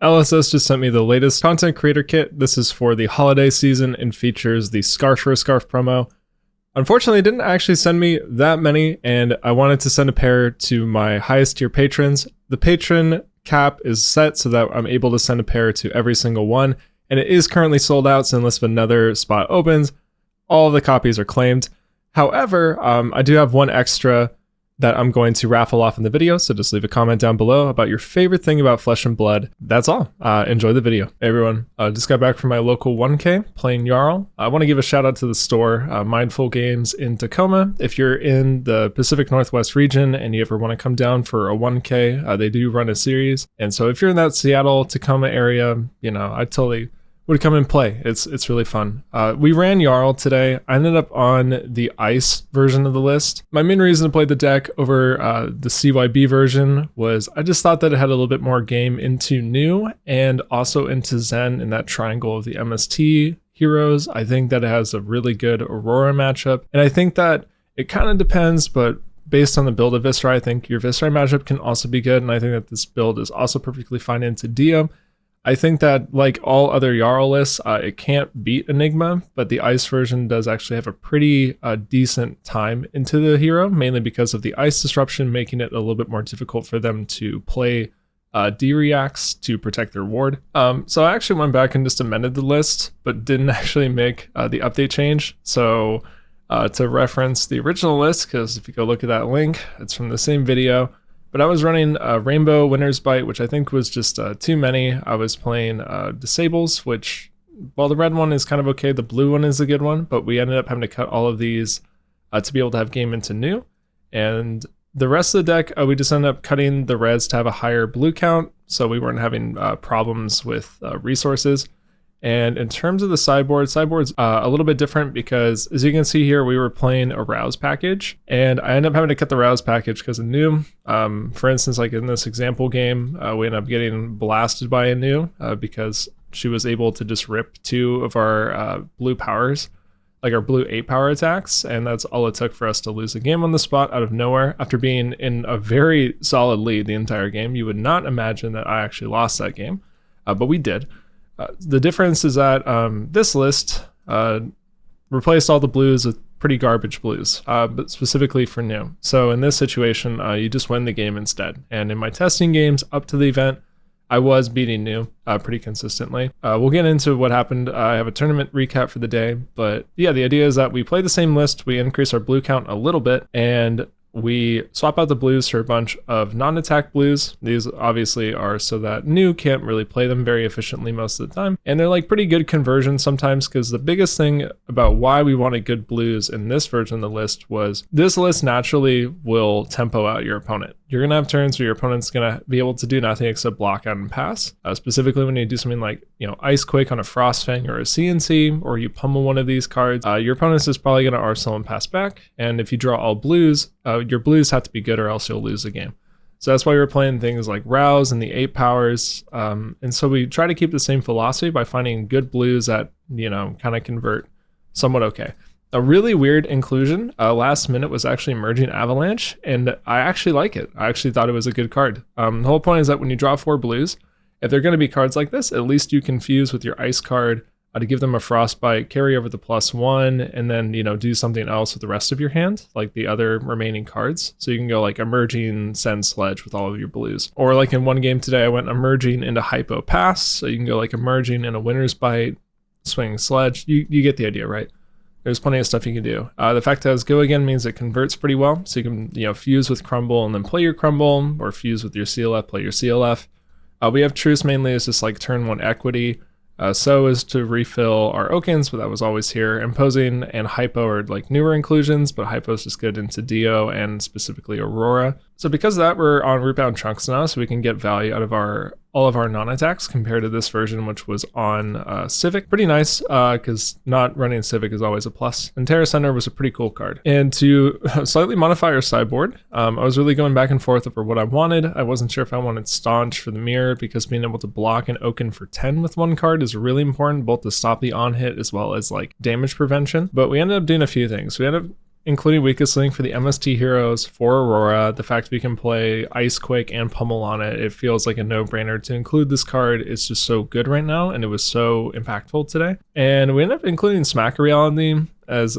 LSS just sent me the latest content creator kit. This is for the holiday season and features the Scarf for a Scarf promo. Unfortunately, it didn't actually send me that many, and I wanted to send a pair to my highest tier patrons. The patron cap is set so that I'm able to send a pair to every single one, and it is currently sold out, so unless another spot opens, all of the copies are claimed. However, I do have one extra that I'm going to raffle off in the video, so just leave a comment down below about your favorite thing about Flesh and Blood. That's all. Enjoy the video. Hey everyone, just got back from my local 1K playing Jarl. I want to give a shout out to the store, Mindful Games in Tacoma. If you're in the Pacific Northwest region and you ever want to come down for a 1K, they do run a series. And so if you're in that Seattle, Tacoma area, you know, I totally would come and play. It's really fun. We ran Jarl today. I ended up on the Ice version of the list. My main reason to play the deck over the CYB version was I just thought that it had a little bit more game into New and also into Zen in that triangle of the MST heroes. I think that it has a really good Aurora matchup, and I think that it kind of depends, but based on the build of Viscera, I think your Viscera matchup can also be good, and I think that this build is also perfectly fine into Dio. I think that, like all other Jarl lists, it can't beat Enigma, but the Ice version does actually have a pretty decent time into the hero, mainly because of the Ice disruption, making it a little bit more difficult for them to play D-reacts to protect their ward. So I actually went back and just amended the list, but didn't actually make the update change. So to reference the original list, because if you go look at that link, it's from the same video. But I was running Rainbow Winter's Bite, which I think was just too many. I was playing Disables, which, well, the red one is kind of okay. The blue one is a good one, but we ended up having to cut all of these to be able to have game into New. And the rest of the deck, we just ended up cutting the reds to have a higher blue count, so we weren't having problems with resources. And in terms of the sideboard's a little bit different because, as you can see here, we were playing a Rouse package, and I ended up having to cut the Rouse package because of New. For instance, like in this example game, we ended up getting blasted by a New because she was able to just rip 2 of our blue powers, like our blue 8 power attacks, and that's all it took for us to lose a game on the spot out of nowhere after being in a very solid lead the entire game. You would not imagine that I actually lost that game, but we did. The difference is that this list replaced all the blues with pretty garbage blues, but specifically for New. So in this situation, you just win the game instead. And in my testing games up to the event, I was beating New pretty consistently. We'll get into what happened. I have a tournament recap for the day, but yeah, the idea is that we play the same list, we increase our blue count a little bit, and we swap out the blues for a bunch of non-attack blues. These obviously are so that New can't really play them very efficiently most of the time. And they're like pretty good conversions sometimes, because the biggest thing about why we wanted good blues in this version of the list was this list naturally will tempo out your opponent. You're going to have turns where your opponent's going to be able to do nothing except block out and pass. Specifically when you do something like, you know, Ice Quake on a Frostfang or a CNC, or you pummel one of these cards, your opponent's is probably going to arsenal and pass back. And if you draw all blues, your blues have to be good or else you'll lose the game. So that's why we're playing things like Rouse and the 8 powers. And so we try to keep the same philosophy by finding good blues that, you know, kind of convert somewhat okay. A really weird inclusion last minute was actually Emerging Avalanche, and I actually like it. I actually thought it was a good card. The whole point is that when you draw 4 blues, if they're going to be cards like this, at least you can fuse with your Ice card to give them a Frostbite, carry over the +1, and then, you know, do something else with the rest of your hand, like the other remaining cards. So you can go like Emerging, Send Sledge with all of your blues. Or like in one game today, I went Emerging into Hypo Pass, so you can go like Emerging in a Winter's Bite, Swing Sledge. You get the idea, right? There's plenty of stuff you can do. The fact that it has Go Again means it converts pretty well. So you can, you know, fuse with Crumble and then play your Crumble, or fuse with your CLF, play your CLF. We have Truce mainly as just like turn 1 equity. So is to refill our Okins, but that was always here. Imposing and Hypo are like newer inclusions, but Hypo is just good into Dio and specifically Aurora. So because of that, we're on Rootbound Trunks now, so we can get value out of all of our non-attacks compared to this version, which was on Civic. Pretty nice, because not running Civic is always a plus. And Terra Center was a pretty cool card. And to slightly modify our sideboard, I was really going back and forth over what I wanted. I wasn't sure if I wanted Staunch for the mirror, because being able to block an Oaken for 10 with one card is really important, both to stop the on-hit as well as like damage prevention. But we ended up doing a few things. We ended up including Weakest Link for the MST heroes, for Aurora. The fact we can play Ice Quake and Pummel on it, it feels like a no-brainer to include this card. It's just so good right now, and it was so impactful today. And we ended up including Smack Reality as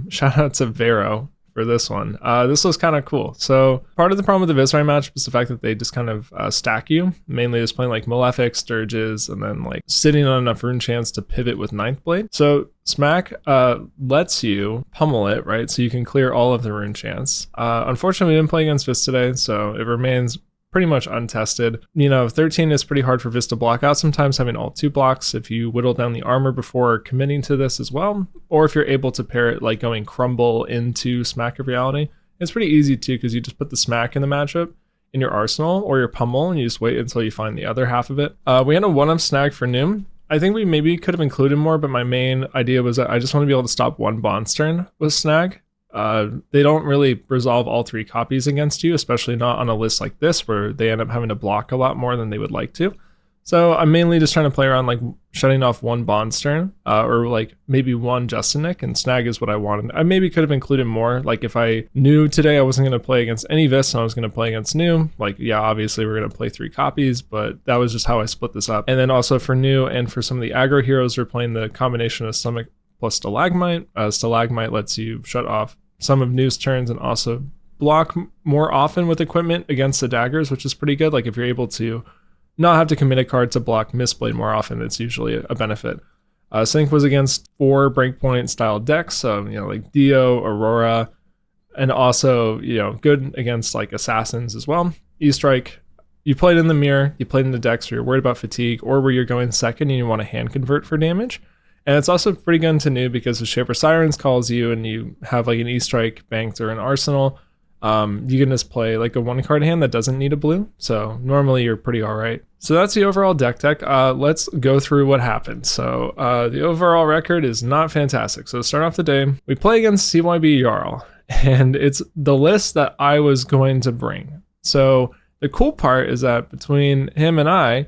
shout out to Vero for this one. This was kind of cool. So part of the problem with the Vetreiđi match was the fact that they just kind of stack you, mainly just playing like Malefic, Sturges, and then like sitting on enough rune chance to pivot with Ninth Blade. So Smack lets you pummel it, right? So you can clear all of the rune chance. Unfortunately, we didn't play against Vis today, so it remains pretty much untested. 13 is pretty hard for Vis to block out sometimes, having all 2 blocks if you whittle down the armor before committing to this as well, or if you're able to pair it like going Crumble into Smack of Reality. It's pretty easy too, because you just put the Smack in the matchup in your arsenal or your Pummel, and you just wait until you find the other half of it. We had a 1-up snag for Noom. I think we maybe could have included more, but my main idea was that I just want to be able to stop one Bond turn with snag. They don't really resolve all 3 copies against you, especially not on a list like this where they end up having to block a lot more than they would like to. So I'm mainly just trying to play around like shutting off one Bond turn, or like maybe one Justin Nick, and snag is what I wanted. I maybe could have included more. Like if I knew today I wasn't going to play against any Vis and I was going to play against New, like yeah, obviously we're going to play 3 copies, but that was just how I split this up. And then also for New and for some of the aggro heroes, we're playing the combination of Stomach plus Stalagmite. Stalagmite lets you shut off some of New's turns and also block more often with equipment against the daggers, which is pretty good. Like if you're able to not have to commit a card to block Mistblade more often, it's usually a benefit. Sync was against 4 breakpoint style decks, so like Dio, Aurora, and also good against like assassins as well. E-Strike, you played in the mirror, you played in the decks where you're worried about fatigue or where you're going second and you want to hand convert for damage. And it's also pretty good to New because if Shaper Sirens calls you and you have like an E-Strike banked or an Arsenal, you can just play like a 1-card hand that doesn't need a blue. So normally you're pretty all right. So that's the overall deck. Let's go through what happened. So the overall record is not fantastic. So to start off the day, we play against CYB Jarl, and it's the list that I was going to bring. So the cool part is that between him and I,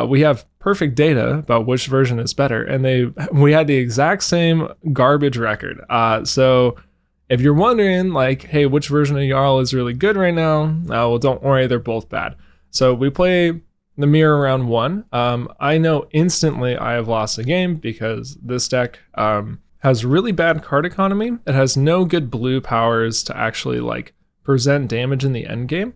we have perfect data about which version is better, and we had the exact same garbage record. So if you're wondering like, hey, which version of Jarl is really good right now? Well, don't worry, they're both bad. So we play the mirror round 1. I know instantly I have lost the game because this deck has really bad card economy. It has no good blue powers to actually like present damage in the end game.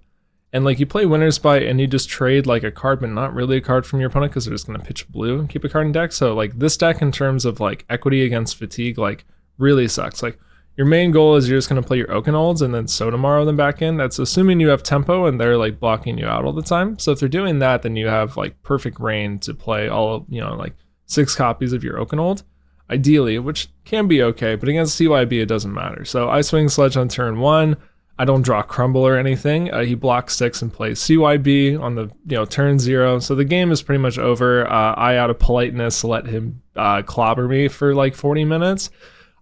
And like you play Winter's Bite and you just trade like a card, but not really a card from your opponent because they're just going to pitch blue and keep a card in deck. So like this deck in terms of like equity against fatigue, like really sucks. Like your main goal is you're just going to play your Oakenolds and then Sotomorrow them back in. That's assuming you have tempo and they're like blocking you out all the time. So if they're doing that, then you have like perfect rain to play all, like 6 copies of your Oakenold, ideally, which can be okay, but against CYB, it doesn't matter. So I swing Sledge on turn 1. I don't draw Crumble or anything. He blocks 6 and plays CYB on the turn 0. So the game is pretty much over. I, out of politeness, let him clobber me for like 40 minutes.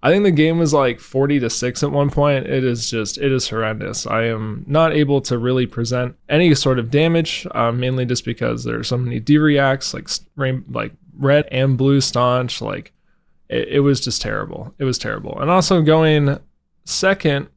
I think the game was like 40-6 at one point. It is horrendous. I am not able to really present any sort of damage, mainly just because there are so many D-reacts, like red and blue staunch. Like it was just terrible. It was terrible. And also going second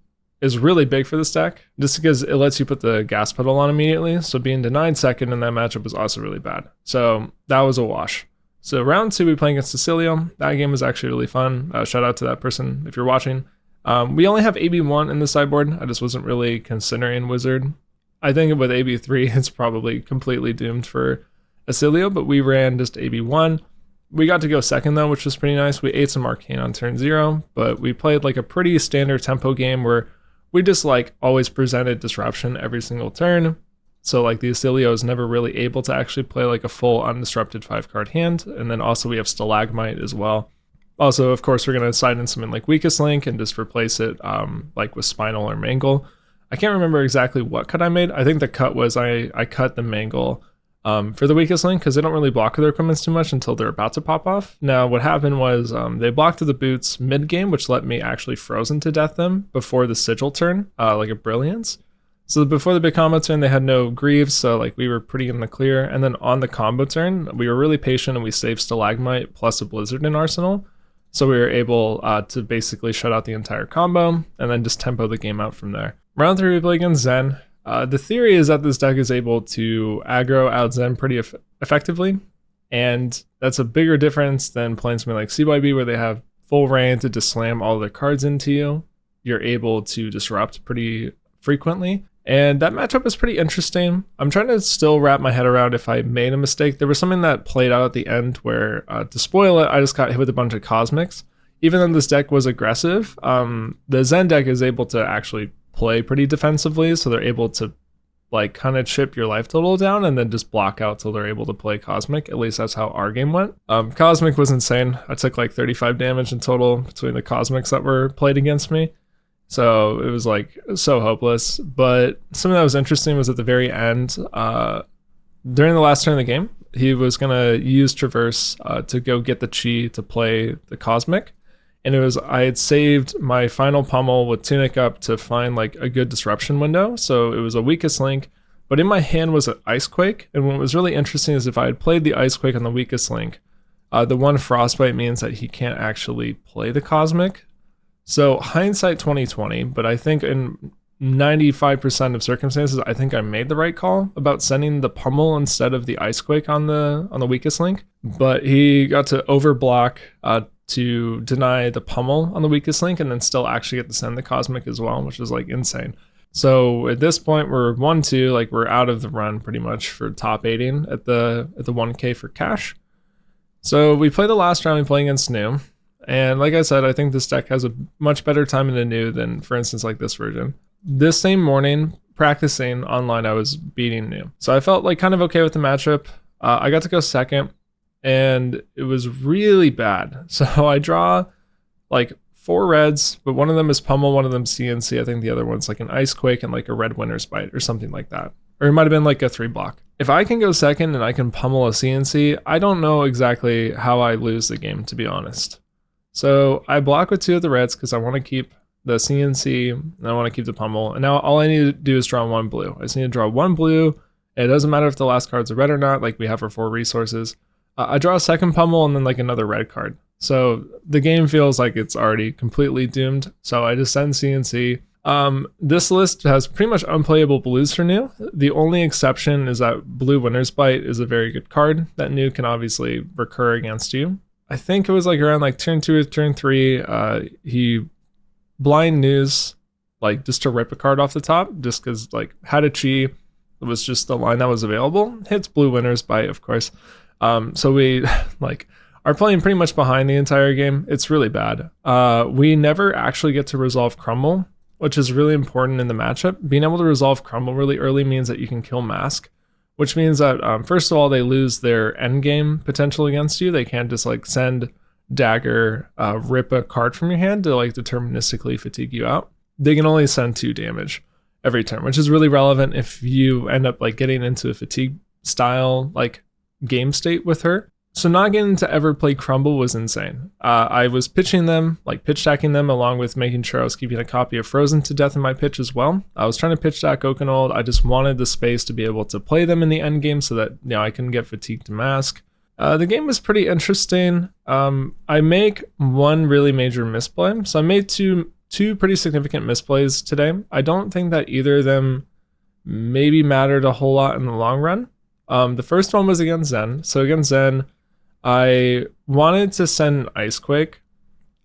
is really big for this deck, just because it lets you put the gas pedal on immediately. So being denied second in that matchup was also really bad. So that was a wash. So round 2, we play against Cecilio. That game was actually really fun. Shout out to that person if you're watching. We only have AB1 in the sideboard. I just wasn't really considering Wizard. I think with AB3, it's probably completely doomed for Cecilio, but we ran just AB1. We got to go second though, which was pretty nice. We ate some Arcane on turn 0, but we played like a pretty standard tempo game where we just like always presented disruption every single turn. So like the Cecilio is never really able to actually play like a full undisrupted 5-card hand. And then also we have Stalagmite as well. Also, of course, we're going to side in something like Weakest Link and just replace it like with Spinal or Mangle. I can't remember exactly what cut I made. I think the cut was I cut the Mangle for the Weakest Link because they don't really block their equipments too much until they're about to pop off. Now, what happened was they blocked the boots mid-game, which let me actually frozen to death them before the Sigil turn, like a Brilliance. So before the big combo turn, they had no Greaves, so like we were pretty in the clear. And then on the combo turn, we were really patient and we saved Stalagmite plus a Blizzard in Arsenal. So we were able to basically shut out the entire combo and then just tempo the game out from there. Round 3 we play against Zen. The theory is that this deck is able to aggro out Zen pretty effectively, and that's a bigger difference than playing something like CYB where they have full reign to just slam all their cards into you. You're able to disrupt pretty frequently, and that matchup is pretty interesting. I'm trying to still wrap my head around if I made a mistake. There was something that played out at the end where, to spoil it, I just got hit with a bunch of Cosmics. Even though this deck was aggressive, the Zen deck is able to actually play pretty defensively, so they're able to like kind of chip your life total down and then just block out till they're able to play Cosmic. At least that's how our game went. Cosmic was insane. I took like 35 damage in total between the Cosmics that were played against me. So it was like so hopeless. But something that was interesting was at the very end, during the last turn of the game, he was going to use Traverse to go get the Chi to play the Cosmic. And I had saved my final pummel with Tunic up to find like a good disruption window. So it was a weakest link, but in my hand was an Icequake. And what was really interesting is if I had played the Icequake on the weakest link, the one Frostbite means that he can't actually play the Cosmic. So hindsight 2020, but I think in 95% of circumstances, I think I made the right call about sending the pummel instead of the Icequake on the weakest link. But he got to overblock to deny the pummel on the weakest link and then still actually get to send the Cosmic as well, which is like insane. So at this point we're 1-2, like we're out of the run pretty much for top 8ing at the 1K for cash. So we play the last round, we play against New. And like I said, I think this deck has a much better time in the New than, for instance, like this version. This same morning, practicing online, I was beating New. So I felt like kind of okay with the matchup. I got to go second, and it was really bad. So I draw like 4 reds, but one of them is Pummel, one of them CNC. I think the other one's like an Icequake and like a red Winter's Bite or something like that. Or it might have been like a 3-block. If I can go second and I can pummel a CNC, I don't know exactly how I lose the game, to be honest. So I block with 2 of the reds because I want to keep the CNC and I want to keep the pummel. And now all I need to do is draw 1 blue. I just need to draw 1 blue. And it doesn't matter if the last card's a red or not, like we have our 4 resources. I draw a second pummel and then like another red card. So the game feels like it's already completely doomed. So I just send CNC. This list has pretty much unplayable blues for New. The only exception is that blue Winter's Bite is a very good card that New can obviously recur against you. I think it was like around like turn 2 or turn 3, he blind news like just to rip a card off the top just because like had a Chi was just the line that was available. Hits blue Winter's Bite, of course. So we like are playing pretty much behind the entire game. It's really bad. We never actually get to resolve Crumble, which is really important in the matchup. Being able to resolve Crumble really early means that you can kill Mask, which means that first of all, they lose their endgame potential against you. They can't just like send Dagger, rip a card from your hand to like deterministically fatigue you out. They can only send 2 damage every turn, which is really relevant if you end up like getting into a fatigue style like game state with her. So not getting to ever play Crumble was insane. I was pitching them, like pitch stacking them, along with making sure I was keeping a copy of Frozen to Death in my pitch as well. I was trying to pitch stack Oakenold. I just wanted the space to be able to play them in the end game so that I couldn't get fatigued to Mask. The game was pretty interesting. I make 1 really major misplay. So I made two pretty significant misplays today. I don't think that either of them maybe mattered a whole lot in the long run. The first one was against Zen. So against Zen, I wanted to send an Icequake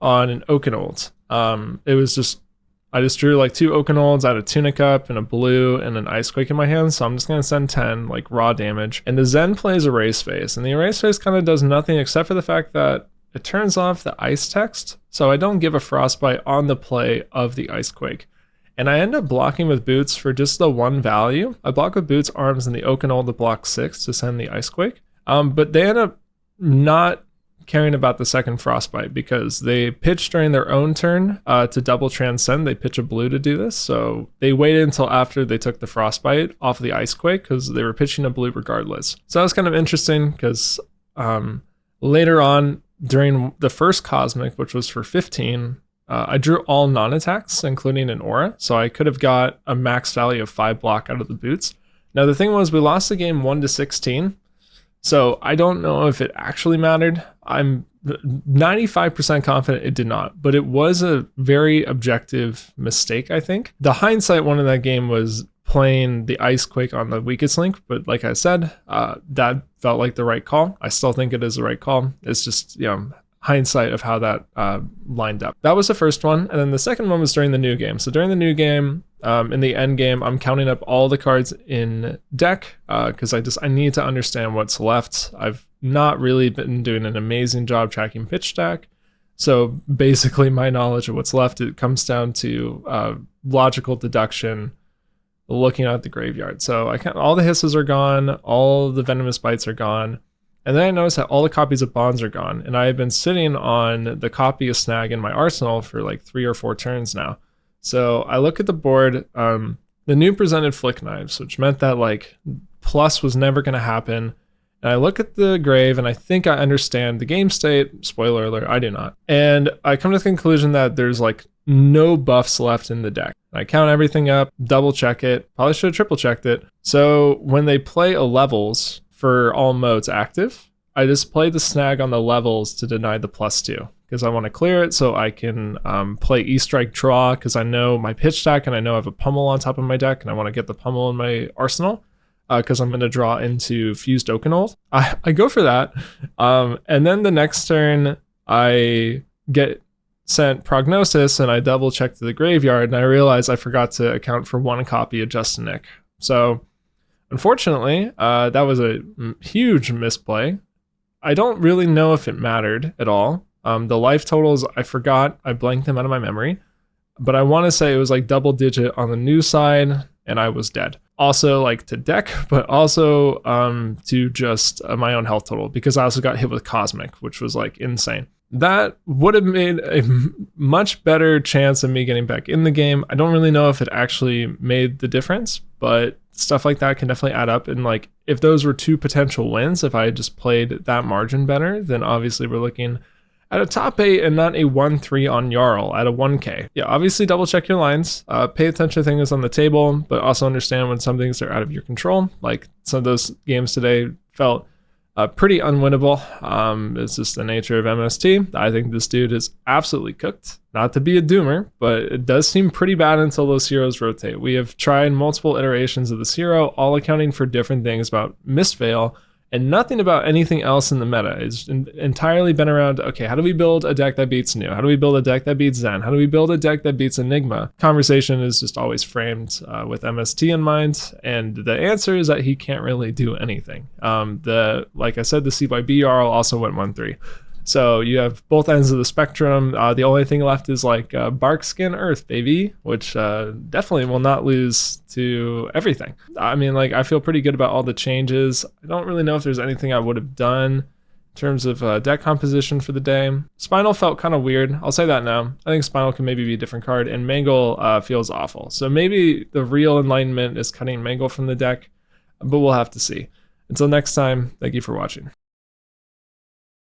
on an Oakenold. I just drew like 2 Oakenolds, I had a Tunic up and a blue and an Icequake in my hand, so I'm just going to send 10 like raw damage. And the Zen plays Erase Face, and the Erase Face kind of does nothing except for the fact that it turns off the ice text, so I don't give a Frostbite on the play of the Icequake. And I end up blocking with Boots for just the 1 value. I block with Boots, Arms, and the Oakenold to block 6 to send the Icequake. But they end up not caring about the second Frostbite because they pitched during their own turn to double transcend. They pitch a blue to do this, so they waited until after they took the Frostbite off of the Icequake because they were pitching a blue regardless. So that was kind of interesting because later on during the first Cosmic, which was for 15, I drew all non-attacks, including an Aura, so I could have got a max value of 5 block out of the Boots. Now the thing was, we lost the game 1-16, so I don't know if it actually mattered. I'm 95% confident it did not, but it was a very objective mistake, I think. The hindsight one in that game was playing the Ice Quake on the weakest link, but like I said, that felt like the right call. I still think it is the right call. It's just, hindsight of how that lined up. That was the first one, and then the second one was during the new game. So during the new game, in the end game, I'm counting up all the cards in deck because I need to understand what's left. I've not really been doing an amazing job tracking pitch stack. So basically my knowledge of what's left, it comes down to logical deduction, looking at the graveyard. So I count all the hisses are gone, all the venomous bites are gone. And then I noticed that all the copies of bonds are gone. And I have been sitting on the copy of Snag in my arsenal for like 3 or 4 turns now. So I look at the board, the new presented flick knives, which meant that like plus was never going to happen. And I look at the grave and I think I understand the game state. Spoiler alert, I do not. And I come to the conclusion that there's like no buffs left in the deck. I count everything up, double check it, probably should have triple checked it. So when they play a levels for all modes active, I just play the Snag on the levels to deny the +2 because I want to clear it so I can play E-Strike draw because I know my pitch stack and I know I have a pummel on top of my deck and I want to get the pummel in my arsenal because I'm going to draw into Fused Oakenold. I go for that. And then the next turn, I get sent Prognosis and I double check to the graveyard and I realize I forgot to account for 1 copy of Justin Nick. So unfortunately, that was a huge misplay. I don't really know if it mattered at all. The life totals, I forgot. I blanked them out of my memory. But I want to say it was like double digit on the new side, and I was dead. Also, like to deck, but also to just my own health total, because I also got hit with Cosmic, which was like insane. That would have made a much better chance of me getting back in the game. I don't really know if it actually made the difference, but stuff like that can definitely add up. And like, if those were 2 potential wins, if I had just played that margin better, then obviously we're looking at a top 8 and not a 1-3 on Jarl at a 1K. Yeah, obviously double check your lines, pay attention to things on the table, but also understand when some things are out of your control. Like some of those games today felt pretty unwinnable. It's just the nature of MST. I think this dude is absolutely cooked. Not to be a doomer, but it does seem pretty bad until those heroes rotate. We have tried multiple iterations of this hero, all accounting for different things about Mistveil, and nothing about anything else in the meta. It's entirely been around, okay, how do we build a deck that beats Nu? How do we build a deck that beats Zen? How do we build a deck that beats Enigma? Conversation is just always framed with MST in mind, and the answer is that he can't really do anything. Like I said, the CYB Jarl also went 1-3. So you have both ends of the spectrum. The only thing left is like Bark Skin Earth, baby, which definitely will not lose to everything. I mean, like, I feel pretty good about all the changes. I don't really know if there's anything I would have done in terms of deck composition for the day. Spinal felt kind of weird. I'll say that now. I think Spinal can maybe be a different card, and Mangle feels awful. So maybe the real enlightenment is cutting Mangle from the deck, but we'll have to see. Until next time, thank you for watching.